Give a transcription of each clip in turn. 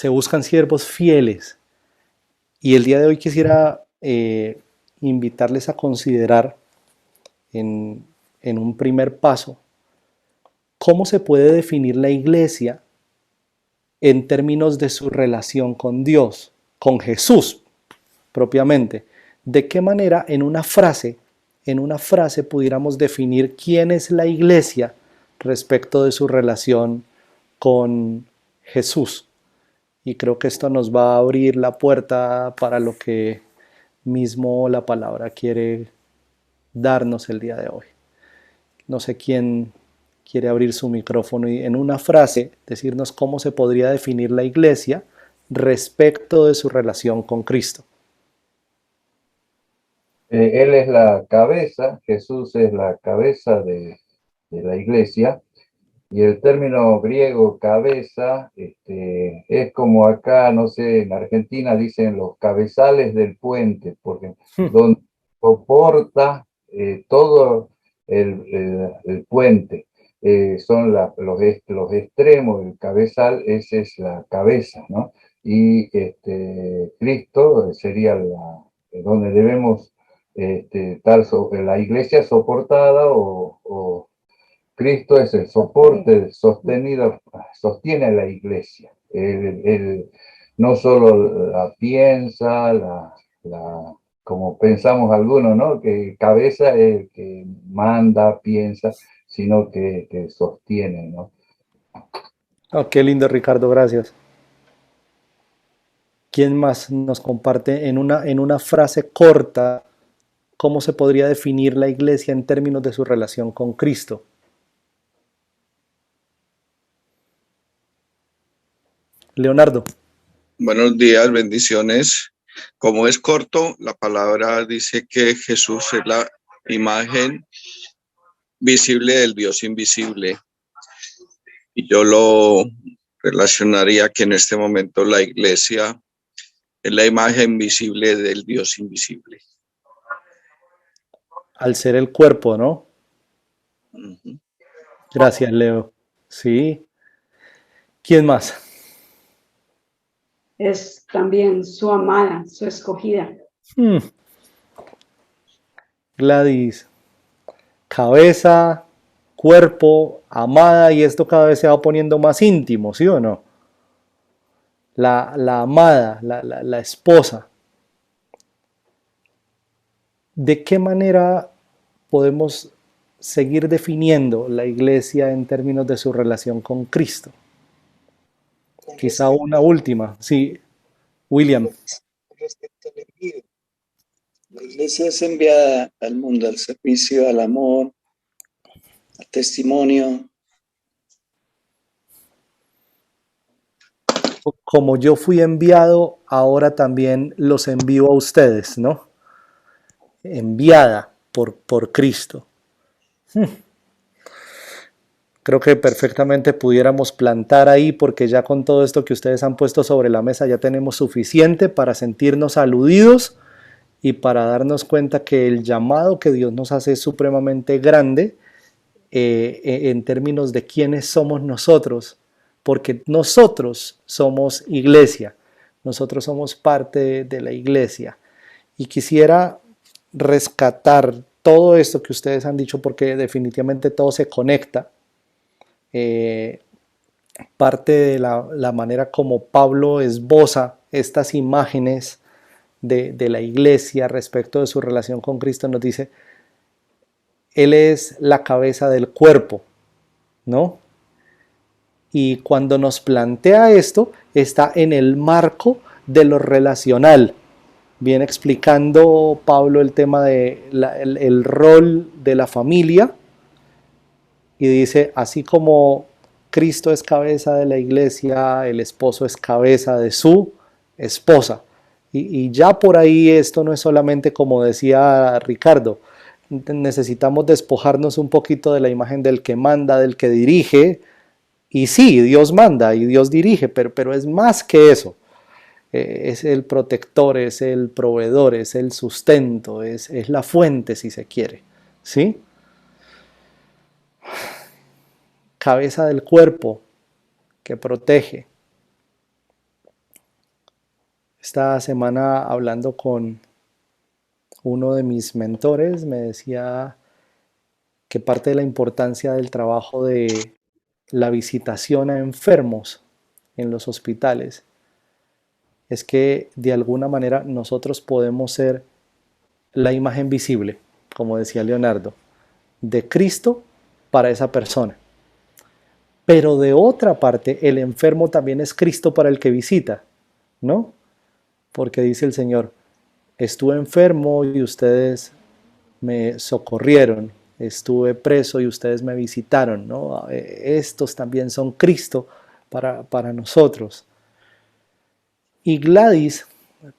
se buscan siervos fieles. Y el día de hoy quisiera invitarles a considerar en un primer paso cómo se puede definir la iglesia en términos de su relación con Dios, con Jesús propiamente. ¿De qué manera en una frase pudiéramos definir quién es la iglesia respecto de su relación con Jesús? Y creo que esto nos va a abrir la puerta para lo que mismo la palabra quiere darnos el día de hoy. No sé quién quiere abrir su micrófono y en una frase decirnos cómo se podría definir la iglesia respecto de su relación con Cristo. Él es la cabeza, Jesús es la cabeza de la iglesia, y el término griego cabeza es como acá, no sé, en Argentina dicen los cabezales del puente, porque donde soporta todo el puente. Son los extremos, el cabezal, esa es la cabeza, ¿no? Y Cristo sería donde debemos estar sobre la iglesia soportada o Cristo es el soporte sostenido, sostiene a la iglesia. Él no solo la piensa, como pensamos algunos, ¿no? Que cabeza es el que manda, piensa, sino que sostiene, ¿no? Oh, qué lindo, Ricardo, gracias. ¿Quién más nos comparte en una frase corta cómo se podría definir la iglesia en términos de su relación con Cristo? Leonardo. Buenos días, bendiciones. Como es corto, la palabra dice que Jesús es la imagen visible del Dios invisible. Y yo lo relacionaría que en este momento la iglesia es la imagen visible del Dios invisible. Al ser el cuerpo, ¿no? Uh-huh. Gracias, Leo. Sí. ¿Quién más? Es también su amada, su escogida. Gladys. Cabeza, cuerpo, amada, y esto cada vez se va poniendo más íntimo, ¿sí o no? La amada, la esposa. ¿De qué manera podemos seguir definiendo la iglesia en términos de su relación con Cristo? Quizá una última, sí, William. Respecto al envío. La iglesia es enviada al mundo, al servicio, al amor, al testimonio. Como yo fui enviado, ahora también los envío a ustedes, ¿no? Enviada por Cristo. Creo que perfectamente pudiéramos plantar ahí porque ya con todo esto que ustedes han puesto sobre la mesa ya tenemos suficiente para sentirnos aludidos y para darnos cuenta que el llamado que Dios nos hace es supremamente grande en términos de quiénes somos nosotros, porque nosotros somos iglesia, nosotros somos parte de la iglesia. Y quisiera rescatar todo esto que ustedes han dicho porque definitivamente todo se conecta. Parte de la manera como Pablo esboza estas imágenes de la iglesia respecto de su relación con Cristo, nos dice, Él es la cabeza del cuerpo, ¿no? Y cuando nos plantea esto, está en el marco de lo relacional. Viene explicando Pablo el tema de el rol de la familia y dice, así como Cristo es cabeza de la iglesia, el esposo es cabeza de su esposa. Y ya por ahí esto no es solamente como decía Ricardo, necesitamos despojarnos un poquito de la imagen del que manda, del que dirige. Y sí, Dios manda y Dios dirige, pero es más que eso. Es el protector, es el proveedor, es el sustento, es la fuente si se quiere. ¿Sí? Cabeza del cuerpo que protege. Esta semana hablando con uno de mis mentores me decía que parte de la importancia del trabajo de la visitación a enfermos en los hospitales es que de alguna manera nosotros podemos ser la imagen visible, como decía Leonardo, de Cristo para esa persona. Pero de otra parte, el enfermo también es Cristo para el que visita, ¿no? Porque dice el Señor, estuve enfermo y ustedes me socorrieron, estuve preso y ustedes me visitaron, ¿no? Estos también son Cristo para nosotros. Y Gladys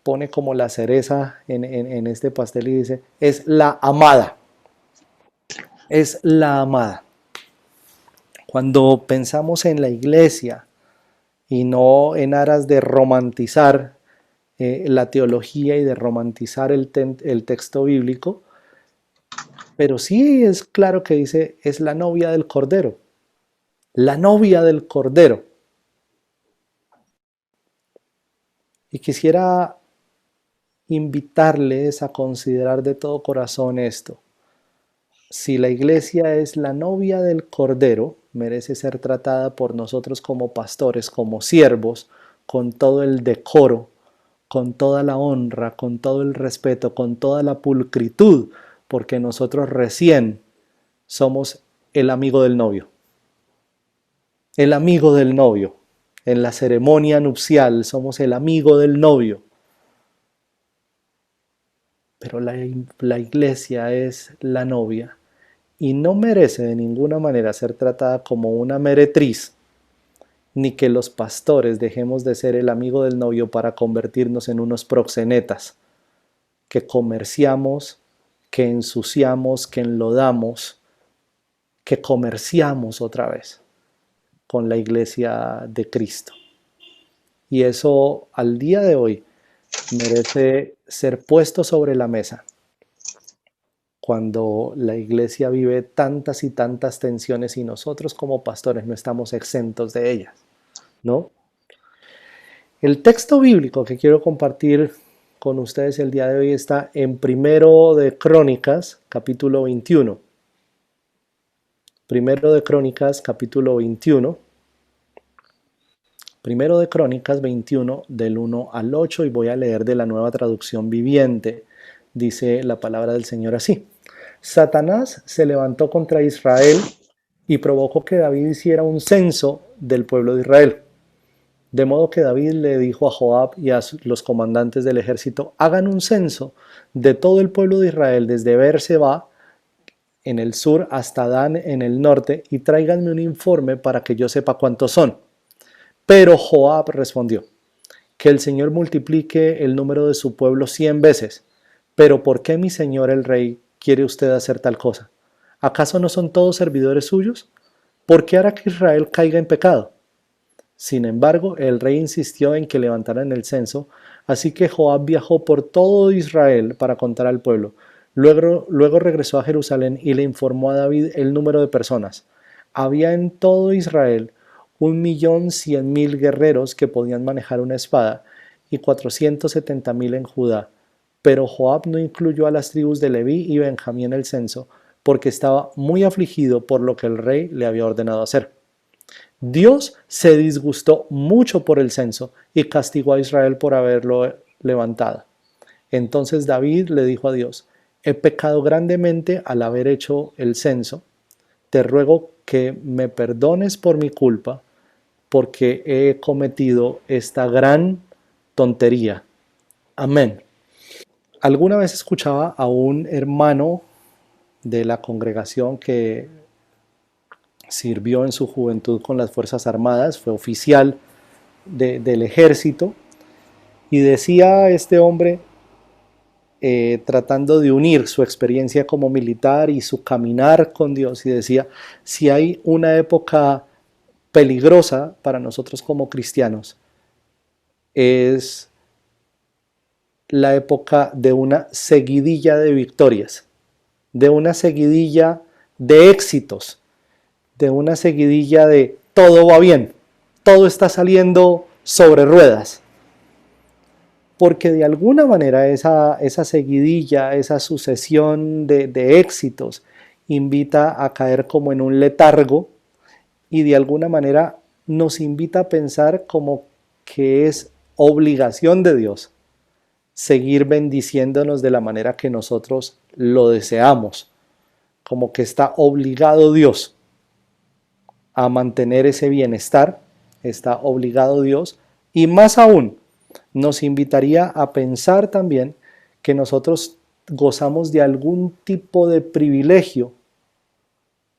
pone como la cereza en este pastel y dice, es la amada, es la amada. Cuando pensamos en la iglesia y no en aras de romantizar la teología y de romantizar el texto bíblico, pero sí es claro que dice, es la novia del Cordero, la novia del Cordero. Y quisiera invitarles a considerar de todo corazón esto. Si la iglesia es la novia del Cordero, merece ser tratada por nosotros como pastores, como siervos, con todo el decoro, con toda la honra, con todo el respeto, con toda la pulcritud, porque nosotros recién somos el amigo del novio. El amigo del novio. En la ceremonia nupcial somos el amigo del novio. Pero la iglesia es la novia y no merece de ninguna manera ser tratada como una meretriz, ni que los pastores dejemos de ser el amigo del novio para convertirnos en unos proxenetas, que comerciamos, que ensuciamos, que enlodamos, que comerciamos otra vez con la iglesia de Cristo. Y eso al día de hoy merece ser puesto sobre la mesa cuando la iglesia vive tantas y tantas tensiones y nosotros como pastores no estamos exentos de ellas, ¿no? El texto bíblico que quiero compartir con ustedes el día de hoy está en Primero de Crónicas, capítulo 21. Primero de Crónicas, capítulo 21. Primero de Crónicas 21, del 1 al 8, y voy a leer de la Nueva Traducción Viviente. Dice la palabra del Señor así. Satanás se levantó contra Israel y provocó que David hiciera un censo del pueblo de Israel. De modo que David le dijo a Joab y a los comandantes del ejército, hagan un censo de todo el pueblo de Israel desde Beerseba en el sur hasta Dan en el norte y tráiganme un informe para que yo sepa cuántos son. Pero Joab respondió, que el Señor multiplique el número de su pueblo 100 veces. Pero ¿por qué mi señor el rey quiere usted hacer tal cosa? ¿Acaso no son todos servidores suyos? ¿Por qué hará que Israel caiga en pecado? Sin embargo, el rey insistió en que levantaran el censo, así que Joab viajó por todo Israel para contar al pueblo. Luego regresó a Jerusalén y le informó a David el número de personas. Había en todo Israel 1.100.000 guerreros que podían manejar una espada y 470.000 en Judá. Pero Joab no incluyó a las tribus de Leví y Benjamín en el censo, porque estaba muy afligido por lo que el rey le había ordenado hacer. Dios se disgustó mucho por el censo y castigó a Israel por haberlo levantado. Entonces David le dijo a Dios, he pecado grandemente al haber hecho el censo, te ruego que me perdones por mi culpa, porque he cometido esta gran tontería. Amén. Alguna vez escuchaba a un hermano de la congregación que sirvió en su juventud con las Fuerzas Armadas, fue oficial del ejército, y decía este hombre, tratando de unir su experiencia como militar y su caminar con Dios, y decía, si hay una época peligrosa para nosotros como cristianos, es la época de una seguidilla de victorias, de una seguidilla de éxitos, de una seguidilla de todo va bien, todo está saliendo sobre ruedas. porque de alguna manera esa seguidilla, esa sucesión de éxitos invita a caer como en un letargo y de alguna manera nos invita a pensar como que es obligación de Dios seguir bendiciéndonos de la manera que nosotros lo deseamos, como que está obligado Dios a mantener ese bienestar, está obligado Dios, y más aún nos invitaría a pensar también que nosotros gozamos de algún tipo de privilegio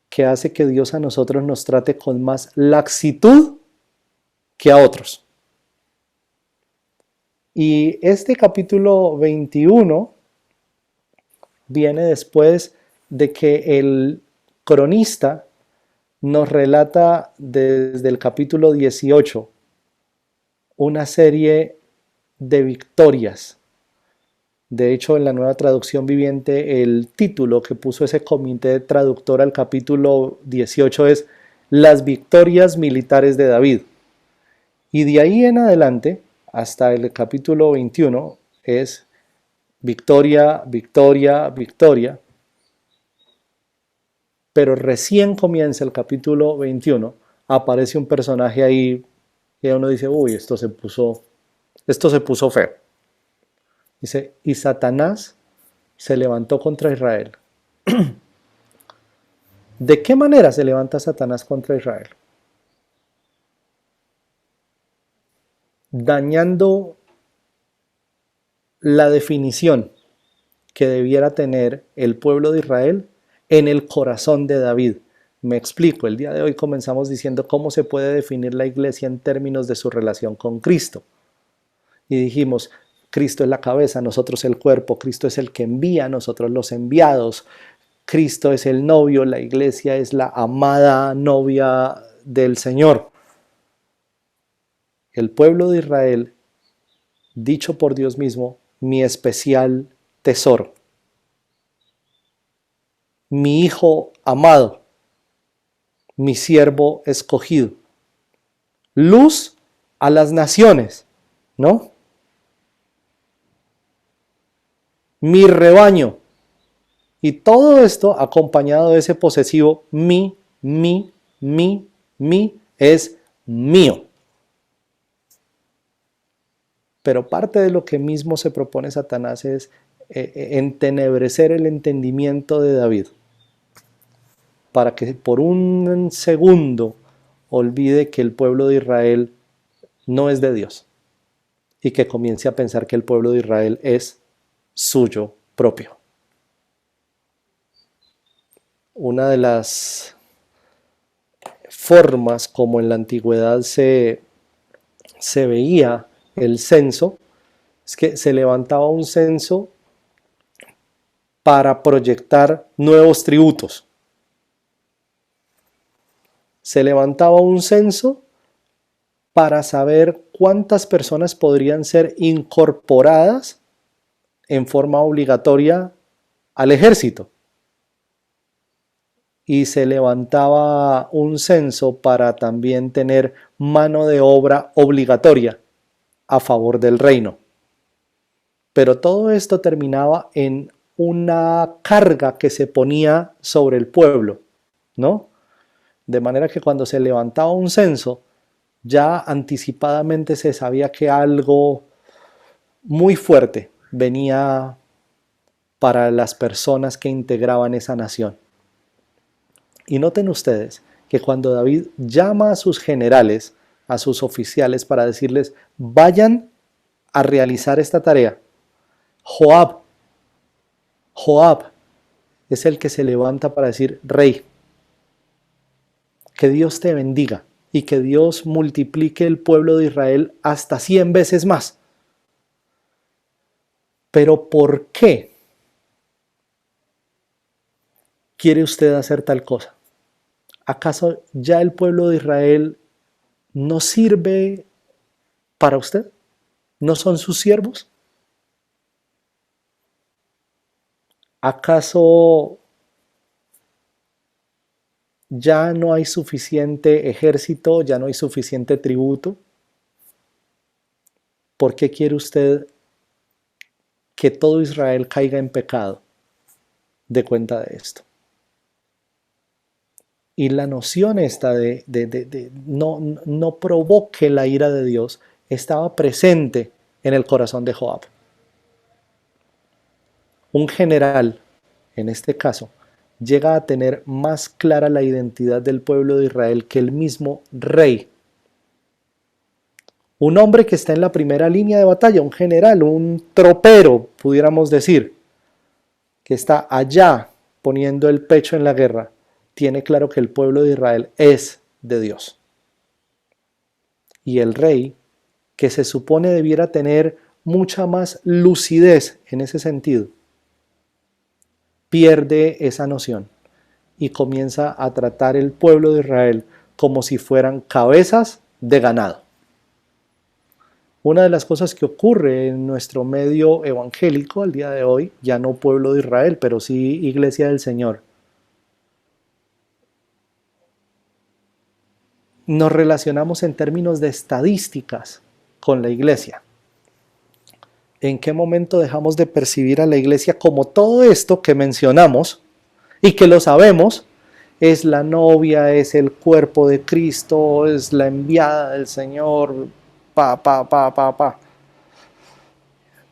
que hace que Dios a nosotros nos trate con más laxitud que a otros. Y este capítulo 21 viene después de que el cronista nos relata desde el capítulo 18 una serie de victorias. De hecho, en la Nueva Traducción Viviente, el título que puso ese comité traductor al capítulo 18 es Las victorias militares de David. Y de ahí en adelante, hasta el capítulo 21, es victoria, victoria, victoria. Pero recién comienza el capítulo 21, aparece un personaje ahí y uno dice, uy, esto se puso feo. Dice, y Satanás se levantó contra Israel. ¿De qué manera se levanta Satanás contra Israel? Dañando la definición que debiera tener el pueblo de Israel en el corazón de David. Me explico, el día de hoy comenzamos diciendo cómo se puede definir la iglesia en términos de su relación con Cristo. Y dijimos, Cristo es la cabeza, nosotros el cuerpo, Cristo es el que envía, nosotros los enviados, Cristo es el novio, la iglesia es la amada novia del Señor. El pueblo de Israel, dicho por Dios mismo, mi especial tesoro, mi hijo amado, mi siervo escogido, luz a las naciones, ¿no? Mi rebaño. Y todo esto acompañado de ese posesivo mi, es mío. Pero parte de lo que mismo se propone Satanás es entenebrecer el entendimiento de David, para que por un segundo olvide que el pueblo de Israel no es de Dios y que comience a pensar que el pueblo de Israel es suyo propio. Una de las formas como en la antigüedad se veía el censo es que se levantaba un censo para proyectar nuevos tributos. Se levantaba un censo para saber cuántas personas podrían ser incorporadas en forma obligatoria al ejército. Y se levantaba un censo para también tener mano de obra obligatoria a favor del reino. Pero todo esto terminaba en una carga que se ponía sobre el pueblo, ¿no? De manera que cuando se levantaba un censo, ya anticipadamente se sabía que algo muy fuerte venía para las personas que integraban esa nación. Y noten ustedes que cuando David llama a sus generales, a sus oficiales para decirles, vayan a realizar esta tarea, Joab es el que se levanta para decir, rey, que Dios te bendiga y que Dios multiplique el pueblo de Israel hasta 100 veces más. Pero ¿por qué quiere usted hacer tal cosa? ¿Acaso ya el pueblo de Israel no sirve para usted? ¿No son sus siervos? ¿Acaso ya no hay suficiente ejército, ya no hay suficiente tributo? ¿Por qué quiere usted que todo Israel caiga en pecado de cuenta de esto. Y la noción esta de no provoque la ira de Dios estaba presente en el corazón de Joab. Un general, en este caso, llega a tener más clara la identidad del pueblo de Israel que el mismo rey. Un hombre que está en la primera línea de batalla, un general, un tropero, pudiéramos decir, que está allá poniendo el pecho en la guerra, tiene claro que el pueblo de Israel es de Dios. Y el rey, que se supone debiera tener mucha más lucidez en ese sentido, pierde esa noción y comienza a tratar el pueblo de Israel como si fueran cabezas de ganado. Una de las cosas que ocurre en nuestro medio evangélico al día de hoy, ya no pueblo de Israel, pero sí Iglesia del Señor, nos relacionamos en términos de estadísticas con la iglesia. ¿En qué momento dejamos de percibir a la iglesia como todo esto que mencionamos y que lo sabemos? Es la novia, es el cuerpo de Cristo, es la enviada del Señor,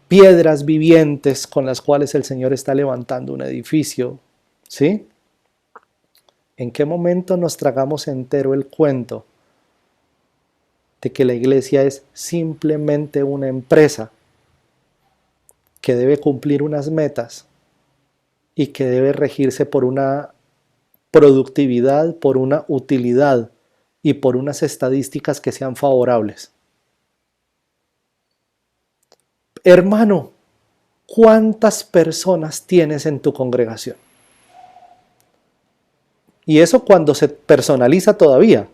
piedras vivientes con las cuales el Señor está levantando un edificio, ¿sí? ¿En qué momento nos tragamos entero el cuento de que la iglesia es simplemente una empresa que debe cumplir unas metas y que debe regirse por una productividad, por una utilidad y por unas estadísticas que sean favorables? Hermano, ¿cuántas personas tienes en tu congregación? Y eso cuando se personaliza todavía.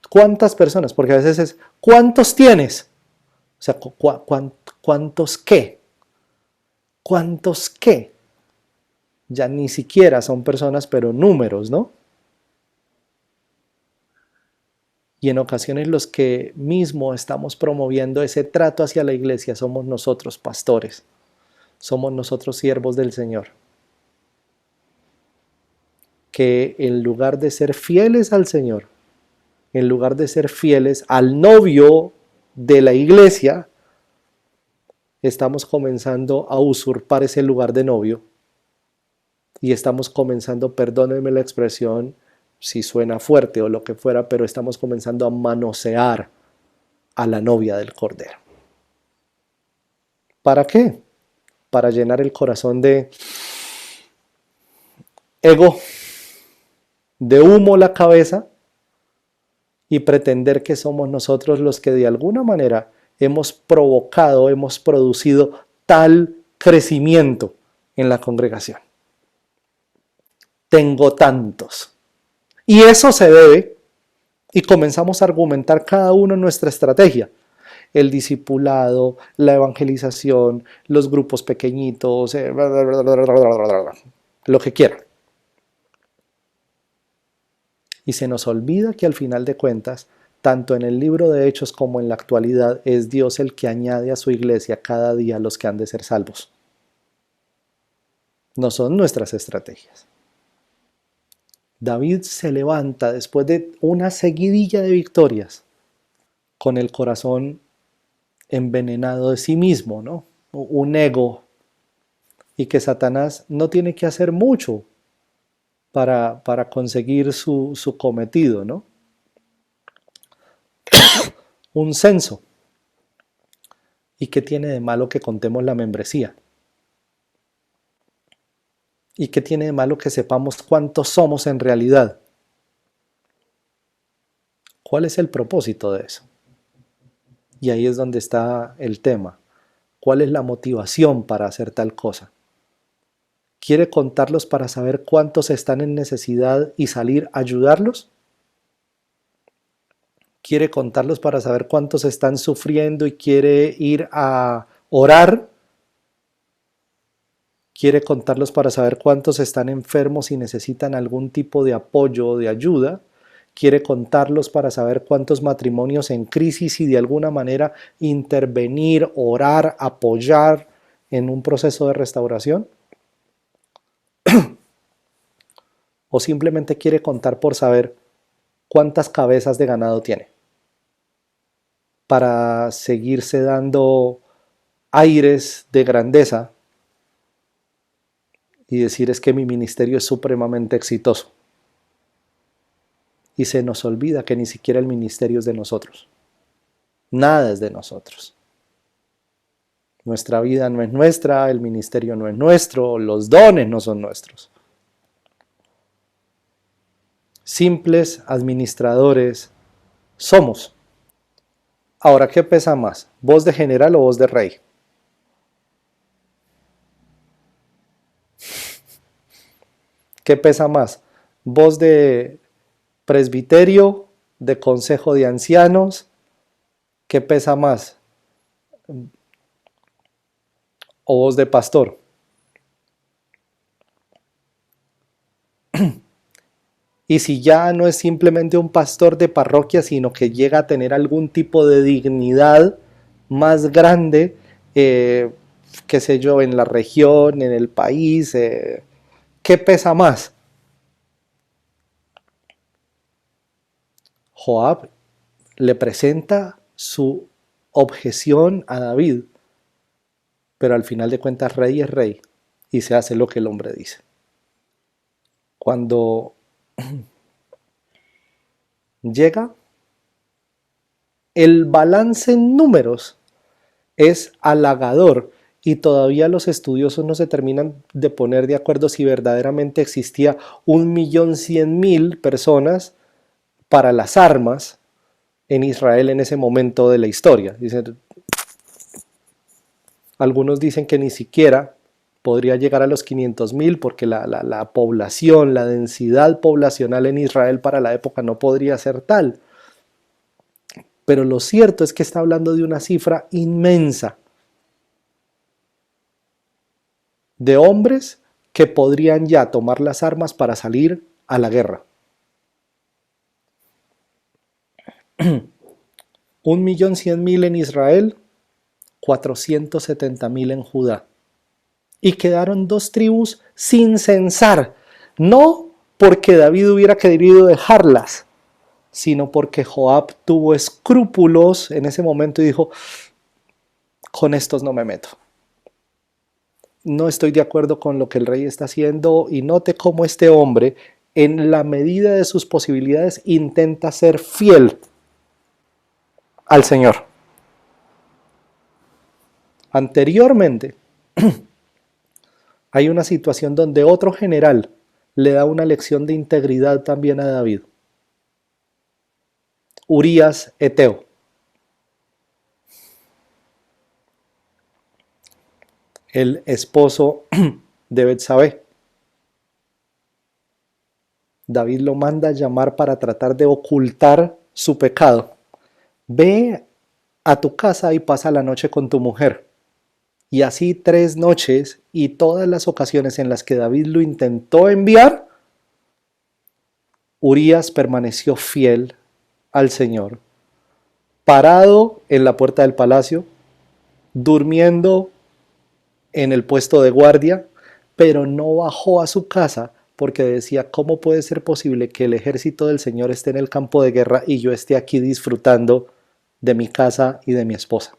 ¿Cuántas personas? Porque a veces es, ¿cuántos tienes? O sea, ¿cuántos qué? ¿Cuántos qué? Ya ni siquiera son personas, pero números, ¿no? Y en ocasiones los que mismo estamos promoviendo ese trato hacia la iglesia somos nosotros, pastores. Somos nosotros, siervos del Señor. Que en lugar de ser fieles al Señor, en lugar de ser fieles al novio de la iglesia, estamos comenzando a usurpar ese lugar de novio y estamos comenzando, perdónenme la expresión, si suena fuerte o lo que fuera, pero estamos comenzando a manosear a la novia del Cordero. ¿Para qué? Para llenar el corazón de ego, de humo la cabeza y pretender que somos nosotros los que de alguna manera hemos provocado, hemos producido tal crecimiento en la congregación. Tengo tantos. Y eso se debe, y comenzamos a argumentar cada uno nuestra estrategia. El discipulado, la evangelización, los grupos pequeñitos, lo que quieran. Y se nos olvida que al final de cuentas, tanto en el libro de Hechos como en la actualidad, es Dios el que añade a su iglesia cada día los que han de ser salvos. No son nuestras estrategias. David se levanta después de una seguidilla de victorias con el corazón envenenado de sí mismo, ¿no? Un ego, y que Satanás no tiene que hacer mucho para conseguir su cometido, ¿no? Un censo. ¿Y qué tiene de malo que contemos la membresía? ¿Y qué tiene de malo que sepamos cuántos somos en realidad? ¿Cuál es el propósito de eso? Y ahí es donde está el tema. ¿Cuál es la motivación para hacer tal cosa? ¿Quiere contarlos para saber cuántos están en necesidad y salir a ayudarlos? ¿Quiere contarlos para saber cuántos están sufriendo y quiere ir a orar? ¿Quiere contarlos para saber cuántos están enfermos y necesitan algún tipo de apoyo o de ayuda? ¿Quiere contarlos para saber cuántos matrimonios en crisis y de alguna manera intervenir, orar, apoyar en un proceso de restauración? ¿O simplemente quiere contar por saber cuántas cabezas de ganado tiene, para seguirse dando aires de grandeza y decir es que mi ministerio es supremamente exitoso? Y se nos olvida que ni siquiera el ministerio es de nosotros. Nada es de nosotros. Nuestra vida no es nuestra, el ministerio no es nuestro, los dones no son nuestros. Simples administradores somos. Ahora, ¿qué pesa más? ¿Voz de general o voz de rey? ¿Qué pesa más? ¿Voz de presbiterio, de consejo de ancianos? ¿Qué pesa más? ¿O voz de pastor? Y si ya no es simplemente un pastor de parroquia, sino que llega a tener algún tipo de dignidad más grande, qué sé yo, en la región, en el país, ¿qué pesa más? Joab le presenta su objeción a David, pero al final de cuentas rey es rey y se hace lo que el hombre dice. Cuando llega, el balance en números es halagador y todavía los estudiosos no se terminan de poner de acuerdo si verdaderamente existía 1.100.000 personas para las armas en Israel en ese momento de la historia. Algunos dicen que ni siquiera podría llegar a los 500.000 porque la población, la densidad poblacional en Israel para la época no podría ser tal. Pero lo cierto es que está hablando de una cifra inmensa de hombres que podrían ya tomar las armas para salir a la guerra. 1.100.000 en Israel, 470.000 en Judá. Y quedaron dos tribus sin censar, no porque David hubiera querido dejarlas, sino porque Joab tuvo escrúpulos en ese momento y dijo, con estos no me meto. No estoy de acuerdo con lo que el rey está haciendo, y note cómo este hombre, en la medida de sus posibilidades, intenta ser fiel al Señor. Anteriormente, hay una situación donde otro general le da una lección de integridad también a David. Urías Eteo. El esposo de Betsabé. David lo manda a llamar para tratar de ocultar su pecado. Ve a tu casa y pasa la noche con tu mujer. Y así 3 noches y todas las ocasiones en las que David lo intentó enviar, Urías permaneció fiel al Señor, parado en la puerta del palacio, durmiendo en el puesto de guardia, pero no bajó a su casa porque decía, ¿cómo puede ser posible que el ejército del Señor esté en el campo de guerra y yo esté aquí disfrutando de mi casa y de mi esposa?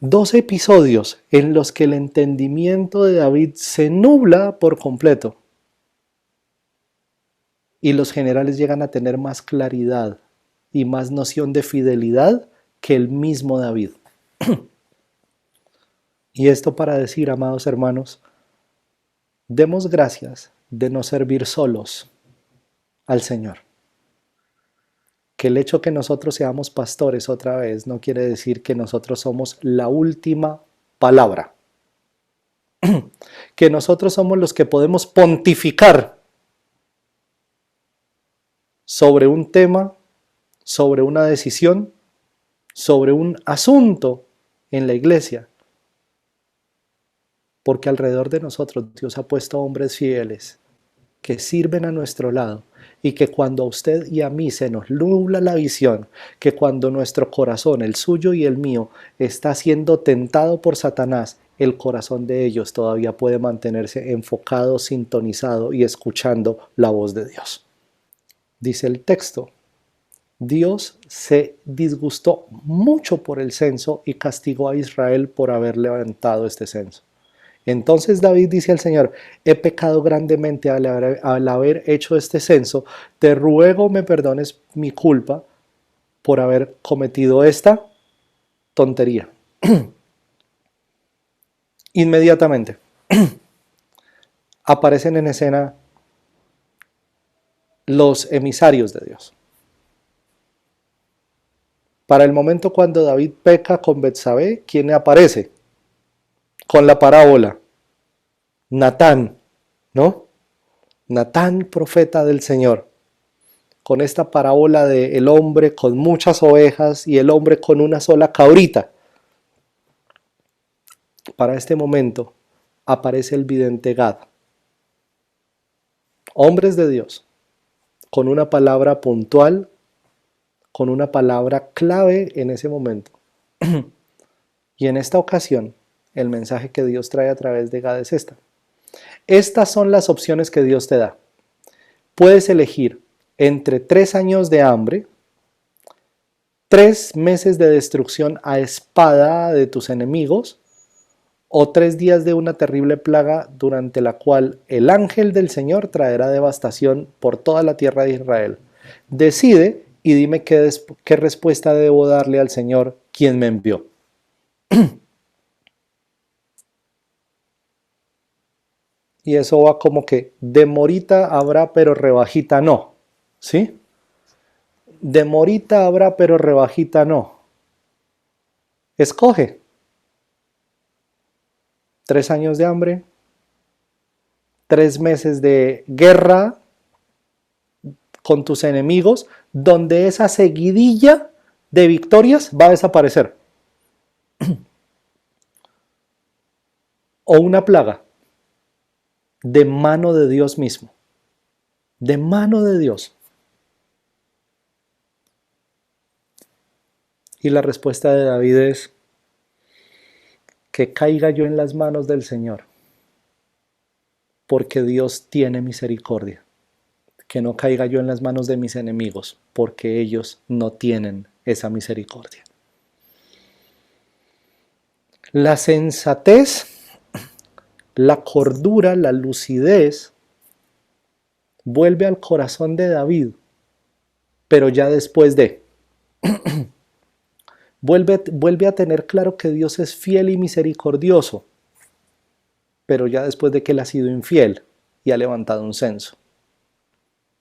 2 episodios en los que el entendimiento de David se nubla por completo y los generales llegan a tener más claridad y más noción de fidelidad que el mismo David. Y esto para decir, amados hermanos, demos gracias de no servir solos al Señor. Que el hecho que nosotros seamos pastores otra vez no quiere decir que nosotros somos la última palabra. Que nosotros somos los que podemos pontificar sobre un tema, sobre una decisión, sobre un asunto en la iglesia. Porque alrededor de nosotros Dios ha puesto hombres fieles que sirven a nuestro lado y que cuando a usted y a mí se nos nubla la visión, que cuando nuestro corazón, el suyo y el mío, está siendo tentado por Satanás, el corazón de ellos todavía puede mantenerse enfocado, sintonizado y escuchando la voz de Dios. Dice el texto, Dios se disgustó mucho por el censo y castigó a Israel por haber levantado este censo. Entonces David dice al Señor, he pecado grandemente al haber hecho este censo, te ruego me perdones mi culpa por haber cometido esta tontería. Inmediatamente aparecen en escena los emisarios de Dios. Para el momento cuando David peca con Betsabé, ¿quién aparece? Con la parábola. Natán, ¿no? Natán, profeta del Señor. Con esta parábola de el hombre con muchas ovejas y el hombre con una sola cabrita. Para este momento aparece el vidente Gad. Hombres de Dios, con una palabra puntual, con una palabra clave en ese momento. Y en esta ocasión, el mensaje que Dios trae a través de Gad es esta. Estas son las opciones que Dios te da. Puedes elegir entre 3 años de hambre, 3 meses de destrucción a espada de tus enemigos, o 3 días de una terrible plaga durante la cual el ángel del Señor traerá devastación por toda la tierra de Israel. Decide y dime qué respuesta debo darle al Señor, quien me envió. Y eso va como que de morita habrá pero rebajita no, ¿sí? De morita habrá pero rebajita no. Escoge. 3 años de hambre, 3 meses de guerra con tus enemigos, donde esa seguidilla de victorias va a desaparecer. O una plaga de mano de Dios mismo. De mano de Dios. Y la respuesta de David es que caiga yo en las manos del Señor, porque Dios tiene misericordia. Que no caiga yo en las manos de mis enemigos, porque ellos no tienen esa misericordia. La sensatez, la cordura, la lucidez, vuelve al corazón de David, pero ya después de... Vuelve a tener claro que Dios es fiel y misericordioso, pero ya después de que él ha sido infiel y ha levantado un censo.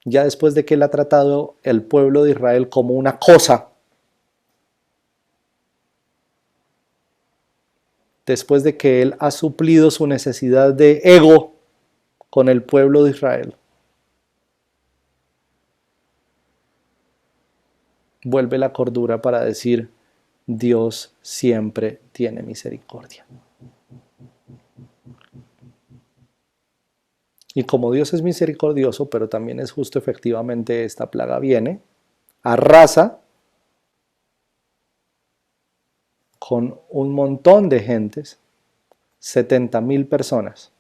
Ya después de que él ha tratado el pueblo de Israel como una cosa. Después de que él ha suplido su necesidad de ego con el pueblo de Israel. Vuelve la cordura para decir, Dios siempre tiene misericordia. Y como Dios es misericordioso, pero también es justo, efectivamente esta plaga viene, arrasa con un montón de gentes, 70,000 personas.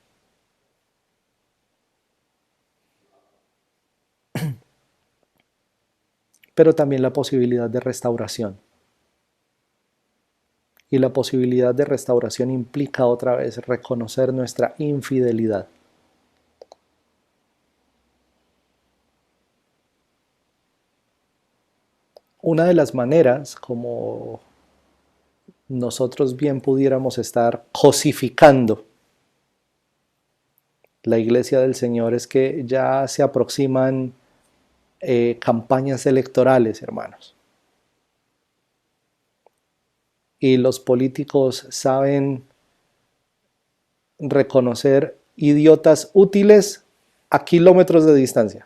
Pero también la posibilidad de restauración. Y la posibilidad de restauración implica otra vez reconocer nuestra infidelidad. Una de las maneras como nosotros bien pudiéramos estar cosificando la iglesia del Señor es que ya se aproximan campañas electorales, hermanos. Y los políticos saben reconocer idiotas útiles a kilómetros de distancia.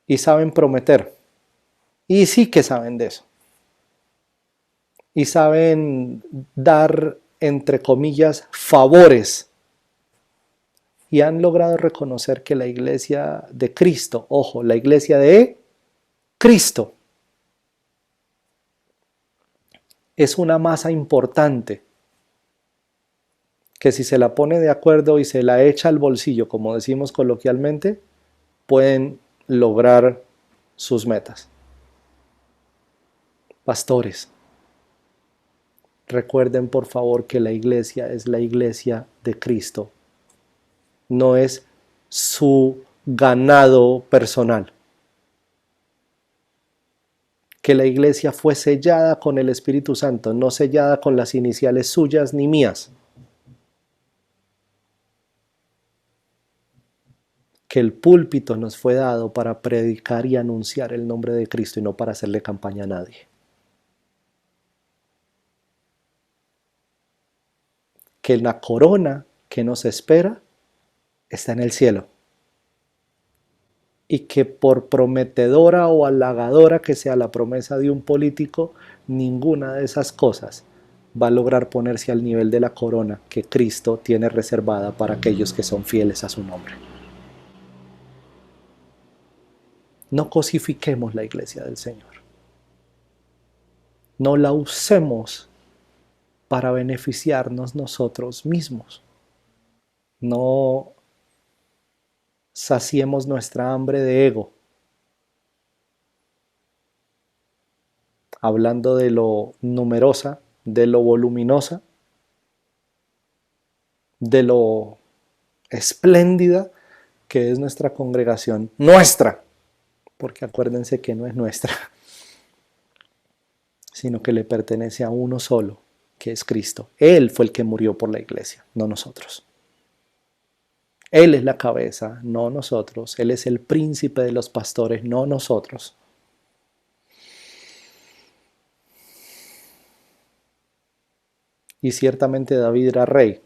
Y saben prometer. Y sí que saben de eso. Y saben dar, entre comillas, favores y han logrado reconocer que la iglesia de Cristo, ojo, la iglesia de Cristo, es una masa importante que si se la pone de acuerdo y se la echa al bolsillo, como decimos coloquialmente, pueden lograr sus metas. Pastores, recuerden por favor que la iglesia es la iglesia de Cristo, no es su ganado personal. Que la iglesia fue sellada con el Espíritu Santo, no sellada con las iniciales suyas ni mías. Que el púlpito nos fue dado para predicar y anunciar el nombre de Cristo y no para hacerle campaña a nadie. Que la corona que nos espera está en el cielo. Y que por prometedora o halagadora que sea la promesa de un político, ninguna de esas cosas va a lograr ponerse al nivel de la corona que Cristo tiene reservada para aquellos que son fieles a su nombre. No cosifiquemos la iglesia del Señor. No la usemos para beneficiarnos nosotros mismos. No saciemos nuestra hambre de ego, hablando de lo numerosa, de lo voluminosa, de lo espléndida que es nuestra congregación, nuestra, porque acuérdense que no es nuestra, sino que le pertenece a uno solo, que es Cristo. Él fue el que murió por la iglesia, no nosotros. Él es la cabeza, no nosotros. Él es el príncipe de los pastores, no nosotros. Y ciertamente David era rey.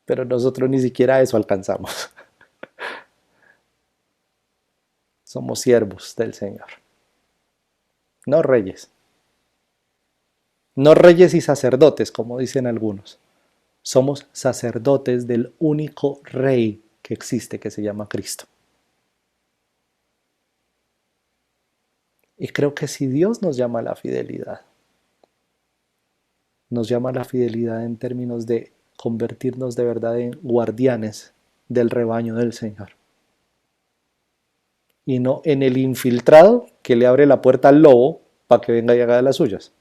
Pero nosotros ni siquiera eso alcanzamos. Somos siervos del Señor. No reyes. No reyes y sacerdotes, como dicen algunos. Somos sacerdotes del único rey que existe, que se llama Cristo. Y creo que si Dios nos llama a la fidelidad, nos llama a la fidelidad en términos de convertirnos de verdad en guardianes del rebaño del Señor. Y no en el infiltrado que le abre la puerta al lobo para que venga y haga de las suyas.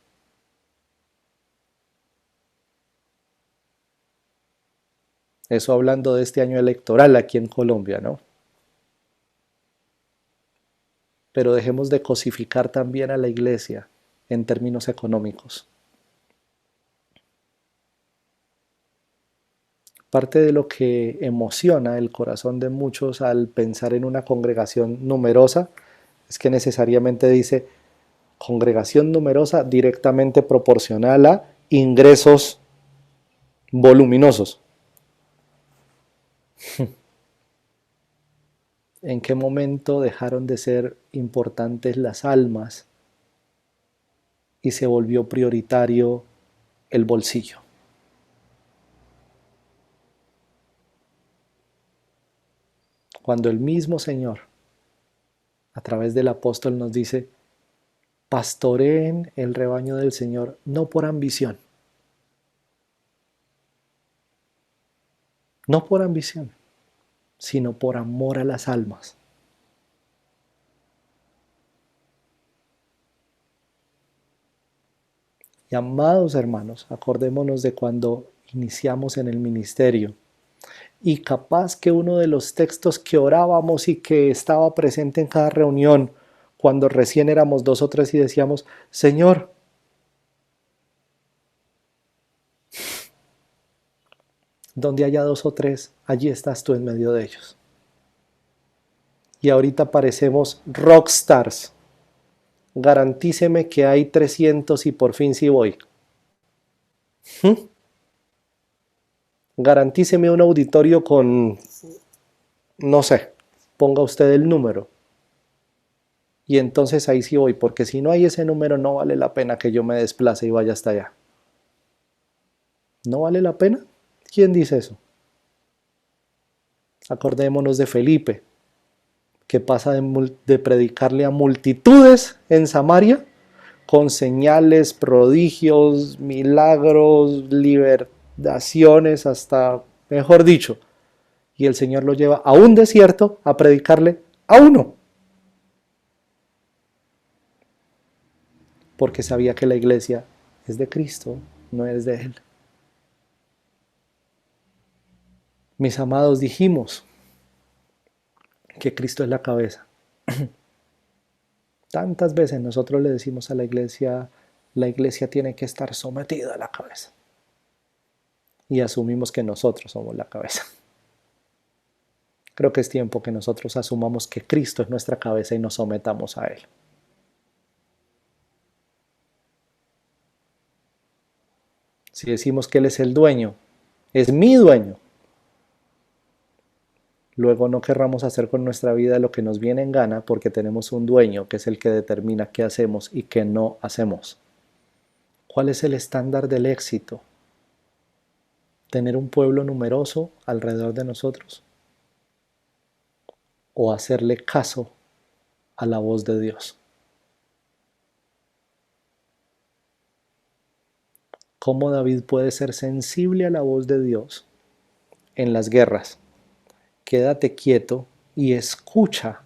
Eso hablando de este año electoral aquí en Colombia, ¿no? Pero dejemos de cosificar también a la iglesia en términos económicos. Parte de lo que emociona el corazón de muchos al pensar en una congregación numerosa es que necesariamente dice congregación numerosa directamente proporcional a ingresos voluminosos. ¿En qué momento dejaron de ser importantes las almas y se volvió prioritario el bolsillo? Cuando el mismo Señor, a través del apóstol, nos dice, pastoreen el rebaño del Señor, no por ambición. No por ambición, sino por amor a las almas. Y amados hermanos, acordémonos de cuando iniciamos en el ministerio. Y capaz que uno de los textos que orábamos y que estaba presente en cada reunión, cuando recién éramos 2 o 3 y decíamos, Señor, donde haya 2 o 3, allí estás tú en medio de ellos. Y ahorita parecemos rockstars. Garantíceme que hay 300 y por fin sí voy. Garantíceme un auditorio con, no sé, ponga usted el número. Y entonces ahí sí voy, porque si no hay ese número no vale la pena que yo me desplace y vaya hasta allá. ¿No vale la pena? ¿Quién dice eso? Acordémonos de Felipe, que pasa de predicarle a multitudes en Samaria con señales, prodigios, milagros, liberaciones, hasta, mejor dicho, y el Señor lo lleva a un desierto a predicarle a uno, porque sabía que la iglesia es de Cristo, no es de Él. Mis amados, dijimos que Cristo es la cabeza. Tantas veces nosotros le decimos a la iglesia tiene que estar sometida a la cabeza. Y asumimos que nosotros somos la cabeza. Creo que es tiempo que nosotros asumamos que Cristo es nuestra cabeza y nos sometamos a Él. Si decimos que Él es el dueño, es mi dueño, luego no querramos hacer con nuestra vida lo que nos viene en gana porque tenemos un dueño que es el que determina qué hacemos y qué no hacemos. ¿Cuál es el estándar del éxito? ¿Tener un pueblo numeroso alrededor de nosotros? ¿O hacerle caso a la voz de Dios? ¿Cómo David puede ser sensible a la voz de Dios en las guerras? Quédate quieto y escucha.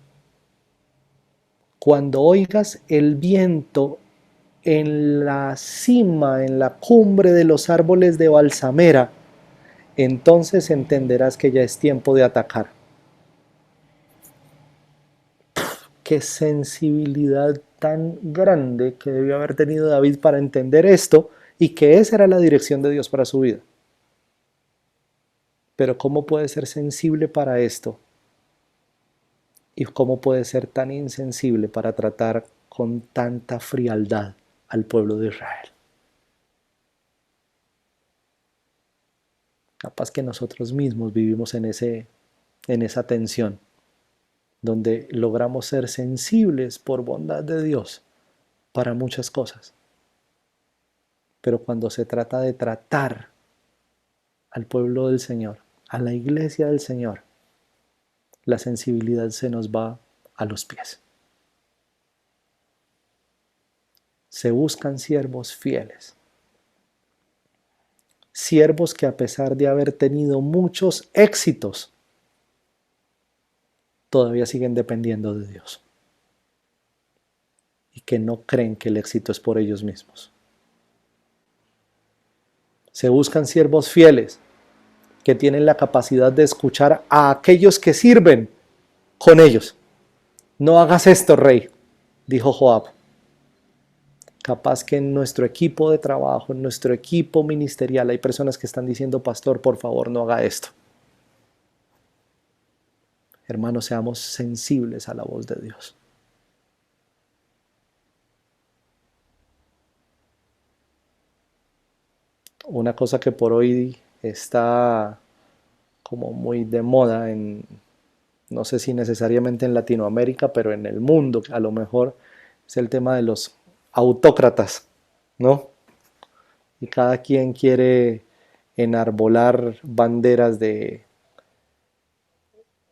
Cuando oigas el viento en la cima, en la cumbre de los árboles de balsamera, entonces entenderás que ya es tiempo de atacar. Qué sensibilidad tan grande que debió haber tenido David para entender esto y que esa era la dirección de Dios para su vida. Pero ¿cómo puede ser sensible para esto? ¿Y cómo puede ser tan insensible para tratar con tanta frialdad al pueblo de Israel? Capaz que nosotros mismos vivimos en esa tensión, donde logramos ser sensibles por bondad de Dios para muchas cosas. Pero cuando se trata de tratar al pueblo del Señor, a la iglesia del Señor, la sensibilidad se nos va a los pies. Se buscan siervos fieles. Siervos que a pesar de haber tenido muchos éxitos, todavía siguen dependiendo de Dios. Y que no creen que el éxito es por ellos mismos. Se buscan siervos fieles que tienen la capacidad de escuchar a aquellos que sirven con ellos. No hagas esto, rey, dijo Joab. Capaz que en nuestro equipo de trabajo, en nuestro equipo ministerial, hay personas que están diciendo, pastor, por favor, no haga esto. Hermanos, seamos sensibles a la voz de Dios. Una cosa que por hoy está como muy de moda no sé si necesariamente en Latinoamérica, pero en el mundo, a lo mejor es el tema de los autócratas, ¿no? Y cada quien quiere enarbolar banderas de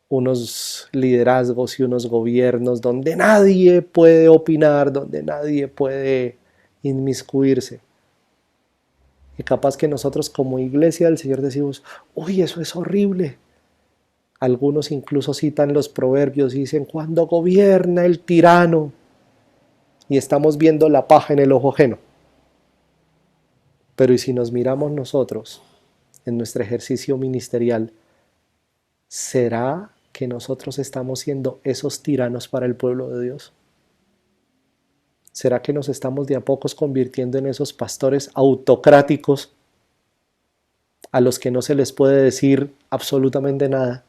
unos liderazgos y unos gobiernos donde nadie puede opinar, donde nadie puede inmiscuirse. Y capaz que nosotros como iglesia del Señor decimos, uy, eso es horrible. Algunos incluso citan los proverbios y dicen, cuando gobierna el tirano, y estamos viendo la paja en el ojo ajeno. Pero ¿y si nos miramos nosotros en nuestro ejercicio ministerial, será que nosotros estamos siendo esos tiranos para el pueblo de Dios? ¿Será que nos estamos de a pocos convirtiendo en esos pastores autocráticos a los que no se les puede decir absolutamente nada?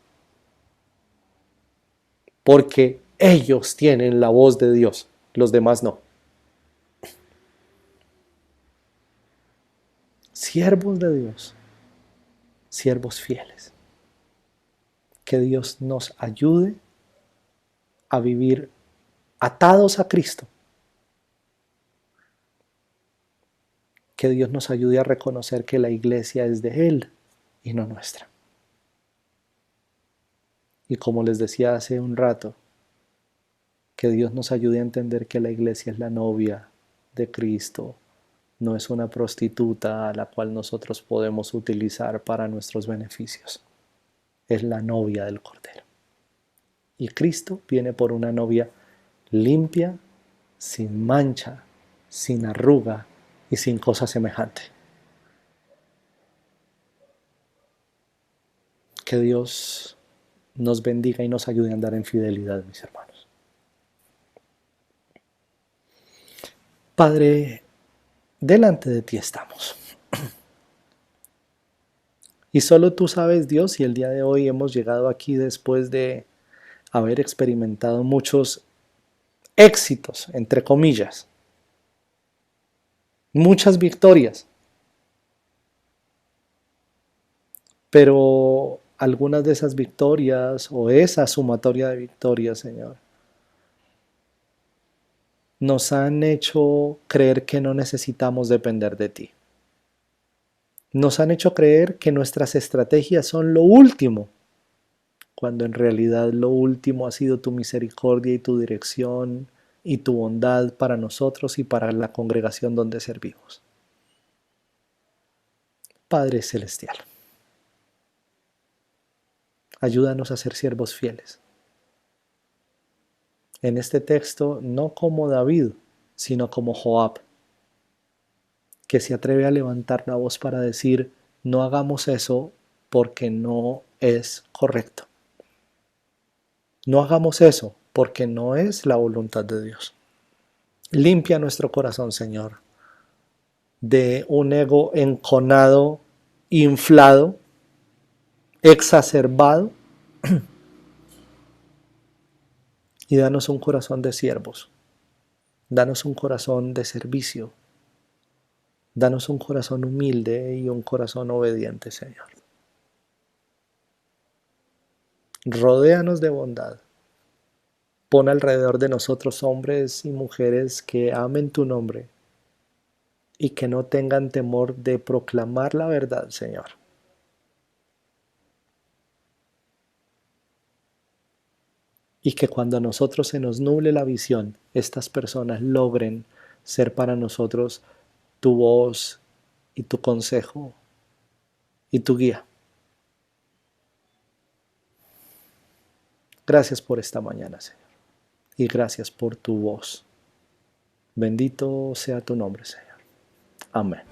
Porque ellos tienen la voz de Dios, los demás no. Siervos de Dios, siervos fieles. Que Dios nos ayude a vivir atados a Cristo. Que Dios nos ayude a reconocer que la iglesia es de Él y no nuestra. Y como les decía hace un rato, que Dios nos ayude a entender que la iglesia es la novia de Cristo, no es una prostituta a la cual nosotros podemos utilizar para nuestros beneficios. Es la novia del Cordero. Y Cristo viene por una novia limpia, sin mancha, sin arruga y sin cosa semejante. Que Dios nos bendiga y nos ayude a andar en fidelidad, mis hermanos. Padre, delante de ti estamos. Y solo tú sabes, Dios, y el día de hoy hemos llegado aquí después de haber experimentado muchos éxitos, entre comillas, muchas victorias, pero algunas de esas victorias o esa sumatoria de victorias, Señor, nos han hecho creer que no necesitamos depender de ti. Nos han hecho creer que nuestras estrategias son lo último, cuando en realidad lo último ha sido tu misericordia y tu dirección y tu bondad para nosotros y para la congregación donde servimos. Padre Celestial, ayúdanos a ser siervos fieles. En este texto, no como David, sino como Joab, que se atreve a levantar la voz para decir, no hagamos eso porque no es correcto. No hagamos eso porque no es la voluntad de Dios. Limpia nuestro corazón, Señor, de un ego enconado, inflado, exacerbado, y danos un corazón de siervos. Danos un corazón de servicio. Danos un corazón humilde y un corazón obediente, Señor. Rodéanos de bondad. Pon alrededor de nosotros hombres y mujeres que amen tu nombre y que no tengan temor de proclamar la verdad, Señor. Y que cuando a nosotros se nos nuble la visión, estas personas logren ser para nosotros tu voz y tu consejo y tu guía. Gracias por esta mañana, Señor. Y gracias por tu voz. Bendito sea tu nombre, Señor. Amén.